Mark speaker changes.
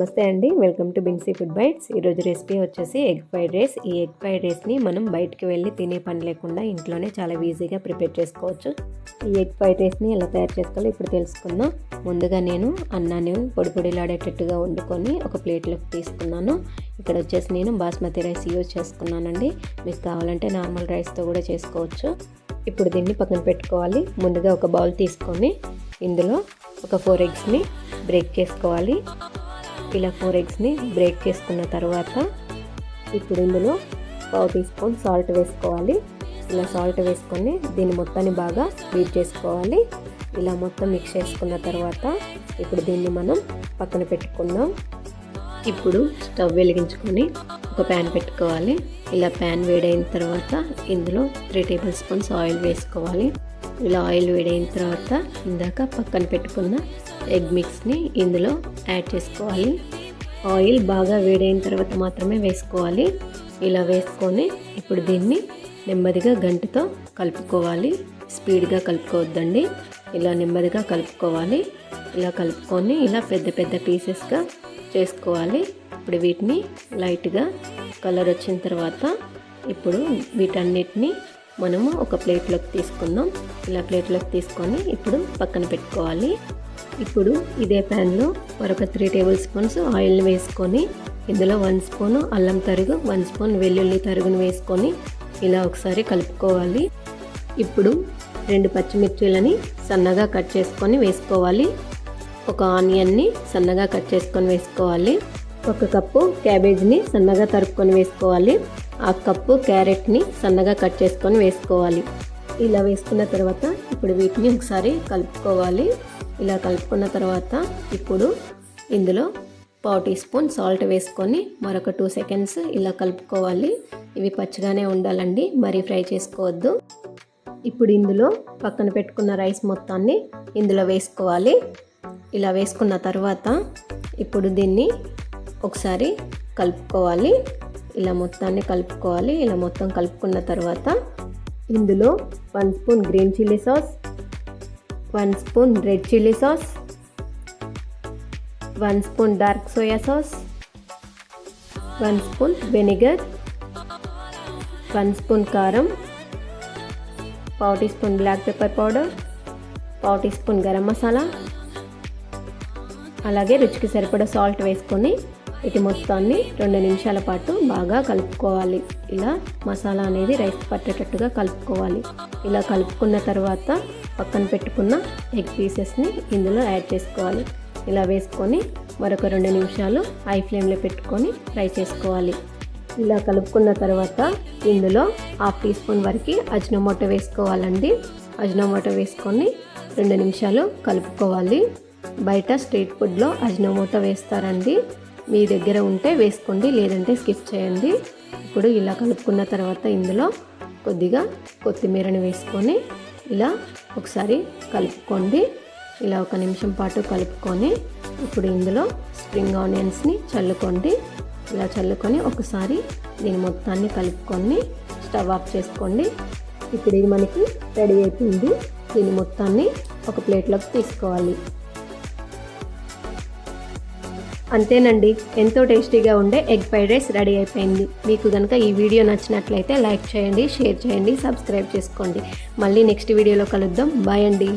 Speaker 1: నమస్తే అండి, welcome to Binsy food bytes. ఈరోజు రెసిపీ వచ్చేసి ఎగ్ ఫ్రైడ్ రైస్. ఈ ఎగ్ ఫ్రైడ్ రైస్ని మనం బయటికి వెళ్ళి తినే పని లేకుండా ఇంట్లోనే చాలా ఈజీగా ప్రిపేర్ చేసుకోవచ్చు. ఈ ఎగ్ ఫ్రైడ్ రైస్ని ఎలా తయారు చేసుకోవాలో ఇప్పుడు తెలుసుకుందాం. ముందుగా నేను అన్నాన్ని పొడిలాడేటట్టుగా వండుకొని ఒక ప్లేట్లోకి తీసుకున్నాను. ఇక్కడ వచ్చేసి నేను బాస్మతి రైస్ యూజ్ చేసుకున్నానండి. మీకు కావాలంటే నార్మల్ రైస్తో కూడా చేసుకోవచ్చు. ఇప్పుడు దీన్ని పక్కన పెట్టుకోవాలి. ముందుగా ఒక బౌల్ తీసుకొని ఇందులో ఒక 4 ఎగ్స్ని బ్రేక్ చేసుకోవాలి. ఇలా 4 ఎగ్స్ని బ్రేక్ చేసుకున్న తర్వాత ఇప్పుడు ఇందులో 1 టీ స్పూన్ సాల్ట్ వేసుకోవాలి. ఇలా సాల్ట్ వేసుకొని దీన్ని మొత్తాన్ని బాగా బీట్ చేసుకోవాలి. ఇలా మొత్తం మిక్స్ చేసుకున్న తర్వాత ఇప్పుడు దీన్ని మనం పక్కన పెట్టుకుందాం. ఇప్పుడు స్టవ్ వెలిగించుకొని ఒక ప్యాన్ పెట్టుకోవాలి. ఇలా ప్యాన్ వేడైన తర్వాత ఇందులో 3 టేబుల్ స్పూన్స్ ఆయిల్ వేసుకోవాలి. ఇలా ఆయిల్ వేడైన తర్వాత ఇందాక పక్కన పెట్టుకున్న ఎగ్ మిక్స్ని ఇందులో యాడ్ చేసుకోవాలి. ఆయిల్ బాగా వేడైన తర్వాత మాత్రమే వేసుకోవాలి. ఇలా వేసుకొని ఇప్పుడు దీన్ని నెమ్మదిగా గంటతో కలుపుకోవాలి. స్పీడ్గా కలుపుకోవద్దండి, ఇలా నెమ్మదిగా కలుపుకోవాలి. ఇలా కలుపుకొని ఇలా పెద్ద పెద్ద పీసెస్గా చేసుకోవాలి. ఇప్పుడు వీటిని లైట్గా కలర్ వచ్చిన తర్వాత ఇప్పుడు వీటన్నిటిని మనము ఒక ప్లేట్లోకి తీసుకుందాం. ఇలా ప్లేట్లోకి తీసుకొని ఇప్పుడు పక్కన పెట్టుకోవాలి. ఇప్పుడు ఇదే ప్యాన్లో మరొక 3 టేబుల్ స్పూన్స్ ఆయిల్ని వేసుకొని ఇందులో 1 స్పూను అల్లం తరుగు, 1 స్పూన్ వెల్లుల్లి తరుగును వేసుకొని ఇలా ఒకసారి కలుపుకోవాలి. ఇప్పుడు 2 పచ్చిమిర్చీలని సన్నగా కట్ చేసుకొని వేసుకోవాలి. ఒక ఆనియన్ని సన్నగా కట్ చేసుకొని వేసుకోవాలి. 1 కప్పు క్యాబేజ్ని సన్నగా తరుపుకొని వేసుకోవాలి. 1 కప్పు క్యారెట్ని సన్నగా కట్ చేసుకొని వేసుకోవాలి. ఇలా వేసుకున్న తర్వాత ఇప్పుడు వీటిని ఒకసారి కలుపుకోవాలి. ఇలా కలుపుకున్న తర్వాత ఇప్పుడు ఇందులో 1/4 టీ స్పూన్ సాల్ట్ వేసుకొని మరొక 2 సెకండ్స్ ఇలా కలుపుకోవాలి. ఇవి పచ్చిగానే ఉండాలండి, మరీ ఫ్రై చేసుకోవద్దు. ఇప్పుడు ఇందులో పక్కన పెట్టుకున్న రైస్ మొత్తాన్ని ఇందులో వేసుకోవాలి. ఇలా వేసుకున్న తర్వాత ఇప్పుడు దీన్ని ఒకసారి కలుపుకోవాలి. ఇలా మొత్తాన్ని కలుపుకోవాలి. ఇలా మొత్తం కలుపుకున్న తర్వాత ఇందులో 1 spoon green chilli sauce, 1 spoon red chilli sauce, 1 spoon dark soya sauce, 1 spoon vinegar, 1 spoon కారం, 1/4 teaspoon black pepper powder, 1/4 teaspoon garam masala, అలాగే రుచికి సరిపడా సాల్ట్ వేసుకొని వీటి మొత్తాన్ని 2 నిమిషాల పాటు బాగా కలుపుకోవాలి. ఇలా మసాలా అనేది రైస్ పట్టేటట్టుగా కలుపుకోవాలి. ఇలా కలుపుకున్న తర్వాత పక్కన పెట్టుకున్న ఎగ్ పీసెస్ని ఇందులో యాడ్ చేసుకోవాలి. ఇలా వేసుకొని మరొక 2 నిమిషాలు హై ఫ్లేమ్లో పెట్టుకొని ఫ్రై చేసుకోవాలి. ఇలా కలుపుకున్న తర్వాత ఇందులో 1/2 టీ స్పూన్ వరకు అజినోమోటో వేసుకోవాలండి. అజినోమోటో వేసుకొని 2 నిమిషాలు కలుపుకోవాలి. బయట స్ట్రీట్ ఫుడ్లో అజినోమోటో వేస్తారండి. మీ దగ్గర ఉంటే వేసుకోండి, లేదంటే స్కిప్ చేయండి. ఇప్పుడు ఇలా కలుపుకున్న తర్వాత ఇందులో కొద్దిగా కొత్తిమీరని వేసుకొని ఇలా ఒకసారి కలుపుకోండి. ఇలా 1 నిమిషం పాటు కలుపుకొని ఇప్పుడు ఇందులో స్ప్రింగ్ ఆనియన్స్ని చల్లుకోండి. ఇలా చల్లుకొని ఒకసారి దీని మొత్తాన్ని కలుపుకొని స్టవ్ ఆఫ్ చేసుకోండి. ఇప్పుడు ఇది మనకి రెడీ అయిపోయింది. దీని మొత్తాన్ని ఒక ప్లేట్లోకి తీసుకోవాలి. అంతేనండి, ఎంతో టేస్టీగా ఉండే ఎగ్ ఫ్రైడ్ రైస్ రెడీ అయిపోయింది. మీకు కనుక ఈ వీడియో నచ్చినట్లయితే లైక్ చేయండి, షేర్ చేయండి, సబ్స్క్రైబ్ చేసుకోండి. మళ్ళీ నెక్స్ట్ వీడియోలో కలుద్దాం. బాయ్ అండి.